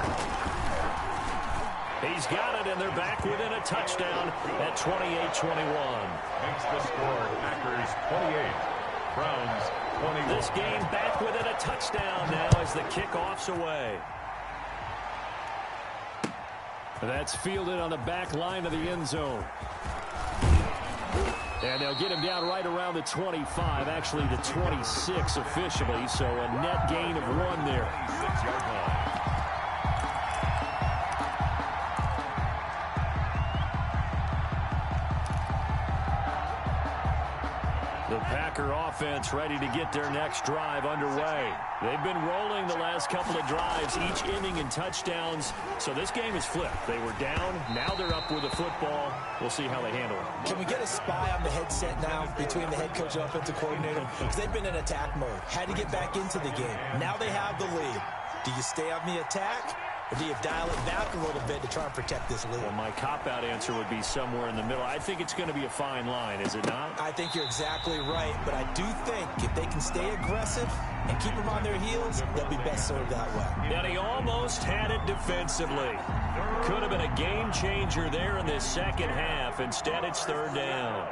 He's got it, and they're back within a touchdown at 28-21. Makes the score Packers 28. Browns 21. This game back within a touchdown now as the kickoff's away. That's fielded on the back line of the end zone. And they'll get him down right around the 25, actually the 26 officially, so a net gain of 1 there. 6-yard line. The Packer offense ready to get their next drive underway. They've been rolling the last couple of drives, each ending in touchdowns. So this game is flipped. They were down. Now they're up with the football. We'll see how they handle it. Can we get a spy on the headset now between the head coach and offensive coordinator? Because they've been in attack mode. Had to get back into the game. Now they have the lead. Do you stay on the attack? Or do you dial it back a little bit to try and protect this lead? Well, my cop-out answer would be somewhere in the middle. I think it's going to be a fine line, is it not? I think you're exactly right, but I do think if they can stay aggressive and keep them on their heels, they'll be best served that way. And he almost had it defensively. Could have been a game changer there in this second half. Instead, it's 3rd down.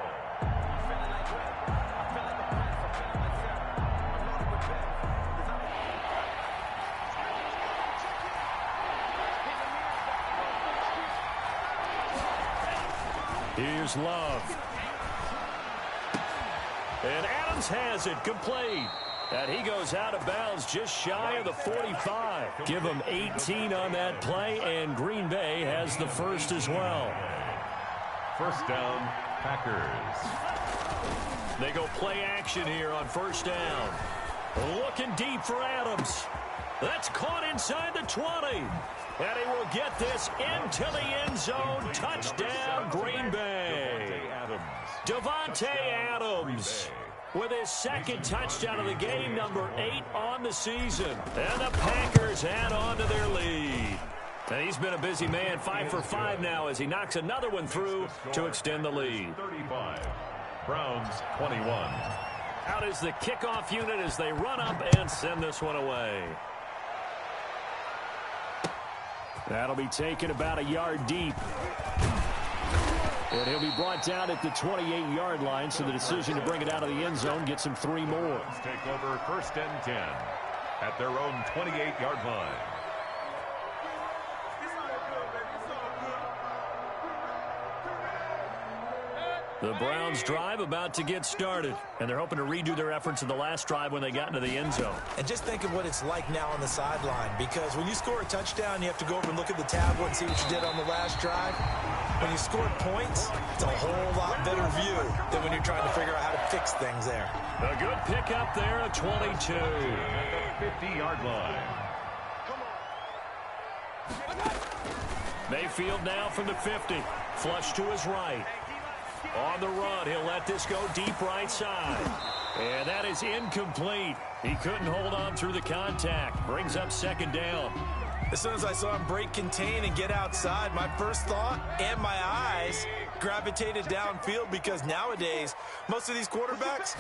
Here's Love. And Adams has it complete. And he goes out of bounds just shy of the 45. Give him 18 on that play, and Green Bay has the first as well. First down, Packers. They go play action here on 1st down. Looking deep for Adams. That's caught inside the 20. And he will get this into the end zone. Touchdown, Green Bay. Devontae Adams with his 2nd touchdown of the game, number 8 on the season. And the Packers add on to their lead. And he's been a busy man, 5 for 5 now as he knocks another one through to extend the lead. 35. Browns 21. Out is the kickoff unit as they run up and send this one away. That'll be taken about a yard deep. And he'll be brought down at the 28-yard line, so the decision to bring it out of the end zone gets him 3 more. Take over 1st and 10 at their own 28-yard line. The Browns drive about to get started, and they're hoping to redo their efforts in the last drive when they got into the end zone. And just think of what it's like now on the sideline, because when you score a touchdown, you have to go over and look at the tablet and see what you did on the last drive. When you score points, it's a whole lot better view than when you're trying to figure out how to fix things there. A good pickup there at 22. At the 50-yard line. Mayfield now from the 50. Flush to his right. On the run, he'll let this go deep right side. And that is incomplete. He couldn't hold on through the contact. Brings up 2nd down. As soon as I saw him break contain and get outside, my first thought and my eyes gravitated downfield, because nowadays, most of these quarterbacks,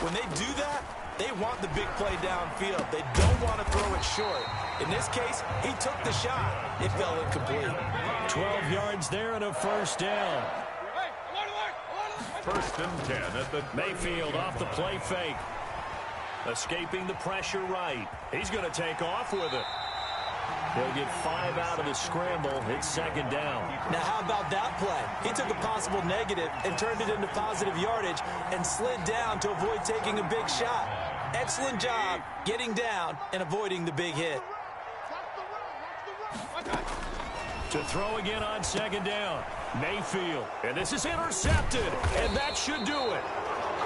when they do that, they want the big play downfield. They don't want to throw it short. In this case, he took the shot. It fell incomplete. 12 yards there and a 1st down. 1st and 10 at the Mayfield off the play fake. Escaping the pressure right. He's going to take off with it. He'll get 5 out of the scramble. It's 2nd down. Now, how about that play? He took a possible negative and turned it into positive yardage and slid down to avoid taking a big shot. Excellent job getting down and avoiding the big hit. To throw again on 2nd down. Mayfield. And this is intercepted. And that should do it.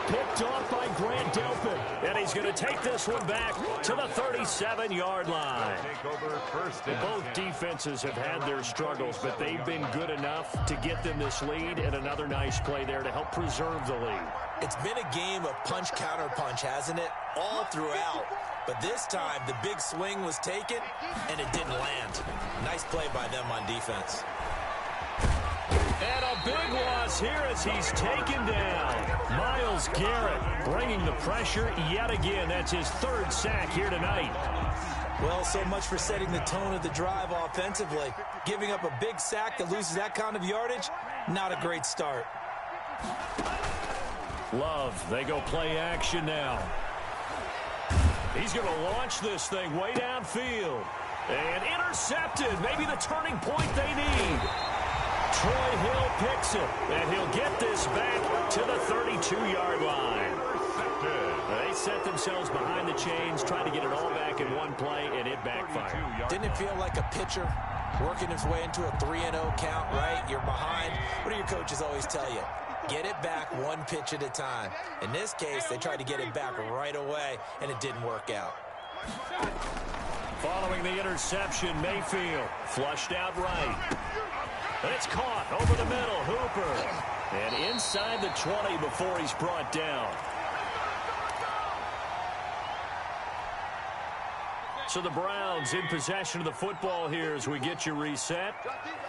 Picked off by Grant Delpit. And he's going to take this one back to the 37-yard line. Take over 1st and Both defenses have had their struggles, but they've been good enough to get them this lead, and another nice play there to help preserve the lead. It's been a game of punch-counter-punch, hasn't it? All throughout. But this time, the big swing was taken, and it didn't land. Nice play by them on defense. And a big loss here as he's taken down. Myles Garrett bringing the pressure yet again. That's his 3rd sack here tonight. Well, so much for setting the tone of the drive offensively. Giving up a big sack that loses that kind of yardage, not a great start. Love, they go play action now. He's going to launch this thing way downfield. And intercepted. Maybe the turning point they need. Troy Hill picks it. And he'll get this back to the 32-yard line. They set themselves behind the chains, trying to get it all back in one play, and it backfired. Didn't it feel like a pitcher working his way into a 3-0 count, right? You're behind. What do your coaches always tell you? Get it back one pitch at a time. In this case, they tried to get it back right away, and it didn't work out. Following the interception, Mayfield flushed out right. And it's caught over the middle, Hooper. And inside the 20 before he's brought down. So the Browns in possession of the football here as we get you reset.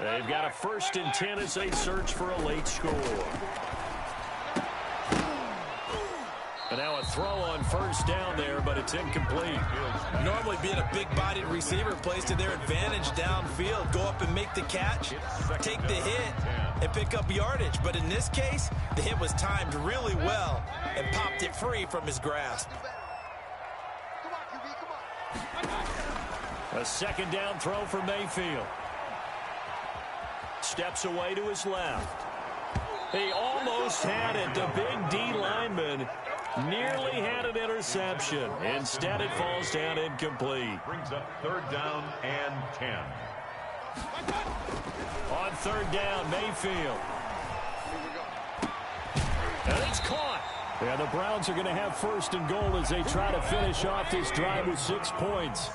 They've got a 1st and 10 as they search for a late score. And now a throw on 1st down there, but it's incomplete. Normally being a big-bodied receiver plays to their advantage downfield. Go up and make the catch, take the hit, and pick up yardage. But in this case, the hit was timed really well and popped it free from his grasp. A 2nd down throw for Mayfield. Steps away to his left. He almost had it. The big D lineman nearly had an interception. Instead, it falls down incomplete. Brings up 3rd down and 10. On 3rd down, Mayfield. And it's caught. And the Browns are going to have 1st and goal as they try to finish off this drive with 6 points.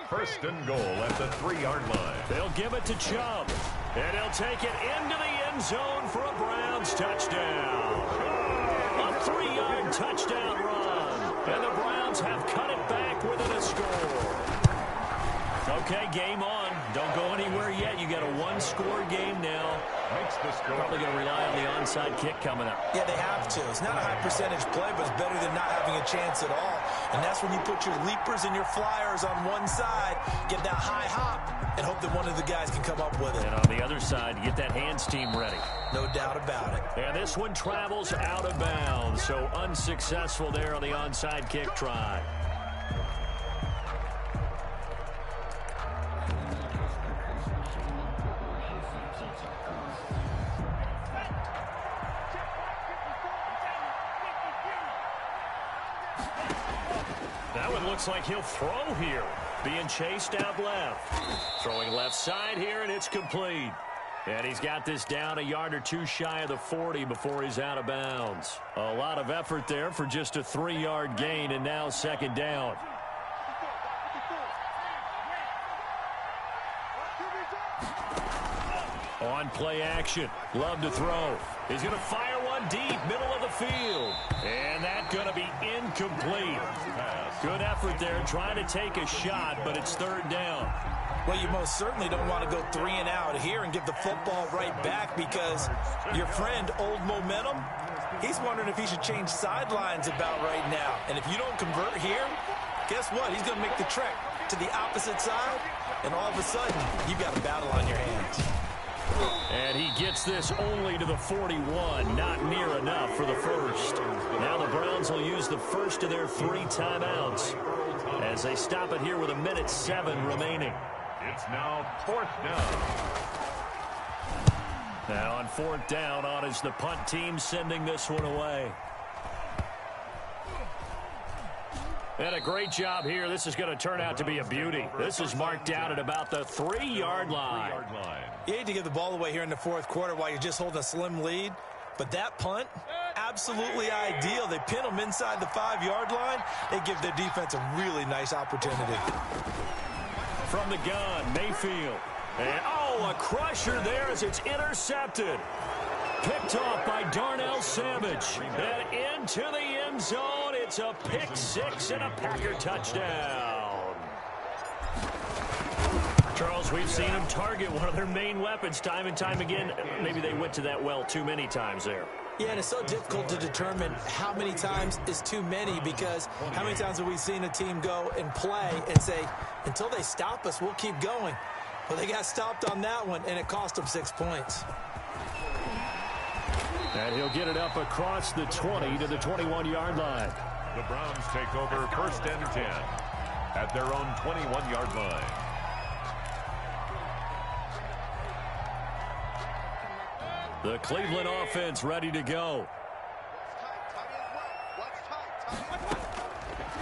1st and goal at the 3-yard line. They'll give it to Chubb. And he'll take it into the end zone for a Browns touchdown. A 3-yard touchdown run. And the Browns have cut it back within a score. Okay, game on. Don't go anywhere yet. You got a one-score game now. Makes the score. Probably going to rely on the onside kick coming up. Yeah, they have to. It's not a high-percentage play, but it's better than not having a chance at all. And that's when you put your leapers and your flyers on one side, get that high hop, and hope that one of the guys can come up with it. And on the other side, get that hands team ready. No doubt about it. And this one travels out of bounds, so unsuccessful there on the onside kick try. That one looks like he'll throw here. Being chased out left. Throwing left side here, and it's complete. And he's got this down a yard or two shy of the 40 before he's out of bounds. A lot of effort there for just a 3-yard gain, and now second down. On play action. Love to throw. He's going to fire one deep, middle of the field. And that's going to be incomplete. Good effort there, trying to take a shot, but it's third down. Well, you most certainly don't want to go 3 and out here and give the football right back, because your friend, Old Momentum, he's wondering if he should change sidelines about right now. And if you don't convert here, guess what? He's going to make the trek to the opposite side, and all of a sudden, you've got a battle on your hands. And he gets this only to the 41, not near enough for the first. Now the Browns will use the first of their 3 timeouts as they stop it here with 1:07 remaining. It's now 4th down. Now on 4th down, on is the punt team sending this one away. And a great job here. This is going to turn out to be a beauty. This is marked down at about the 3-yard line. You hate to give the ball away here in the 4th quarter while you're just holding a slim lead. But that punt, absolutely ideal. They pin them inside the 5-yard line. They give their defense a really nice opportunity. From the gun, Mayfield. And, oh, a crusher there as it's intercepted. Picked off by Darnell Savage. And into the end zone. It's a pick 6 and a Packer touchdown. Charles, we've seen them target one of their main weapons time and time again. Maybe they went to that well too many times there. Yeah, and it's so difficult to determine how many times is too many, because how many times have we seen a team go and play and say, until they stop us, we'll keep going. Well, they got stopped on that one, and it cost them 6 points. And he'll get it up across the 20 to the 21-yard line. The Browns take over 1st and 10 at their own 21-yard line. The Cleveland offense ready to go.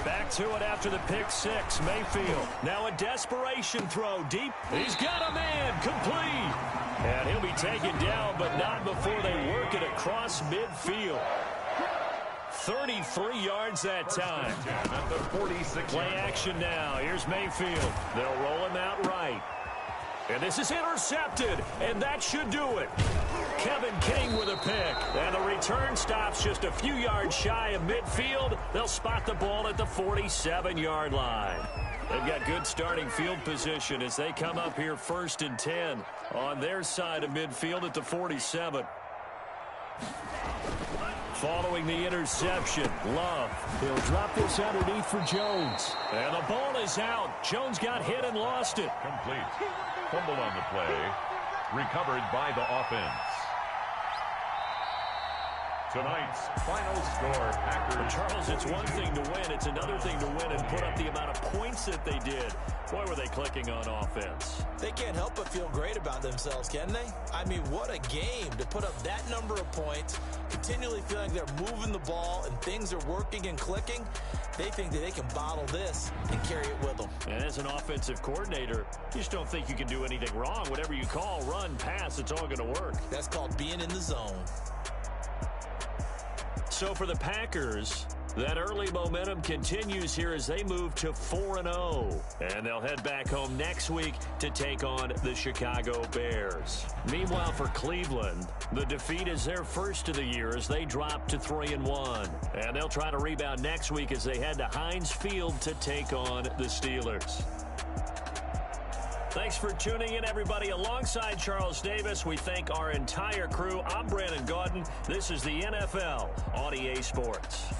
Back to it after the pick 6. Mayfield. Now a desperation throw deep. He's got a man. Complete. And he'll be taken down, but not before they work it across midfield. 33 yards that time. At the 46. Play action now. Here's Mayfield. They'll roll him out right. And this is intercepted, and that should do it. Kevin King with a pick. And the return stops just a few yards shy of midfield. They'll spot the ball at the 47-yard line. They've got good starting field position as they come up here 1st and 10 on their side of midfield at the 47. Following the interception, Love. He'll drop this underneath for Jones. And the ball is out. Jones got hit and lost it. Complete. Fumble on the play. Recovered by the offense. Tonight's final score, Packers. Charles, it's one thing to win. It's another thing to win and put up the amount of points that they did. Boy, were they clicking on offense. They can't help but feel great about themselves, can they? I mean, what a game to put up that number of points, continually feeling they're moving the ball and things are working and clicking. They think that they can bottle this and carry it with them. And as an offensive coordinator, you just don't think you can do anything wrong. Whatever you call, run, pass, it's all going to work. That's called being in the zone. So for the Packers, that early momentum continues here as they move to 4-0. And they'll head back home next week to take on the Chicago Bears. Meanwhile, for Cleveland, the defeat is their first of the year as they drop to 3-1. And they'll try to rebound next week as they head to Heinz Field to take on the Steelers. Thanks for tuning in, everybody. Alongside Charles Davis, we thank our entire crew. I'm Brandon Gaudin. This is the NFL on EA Sports.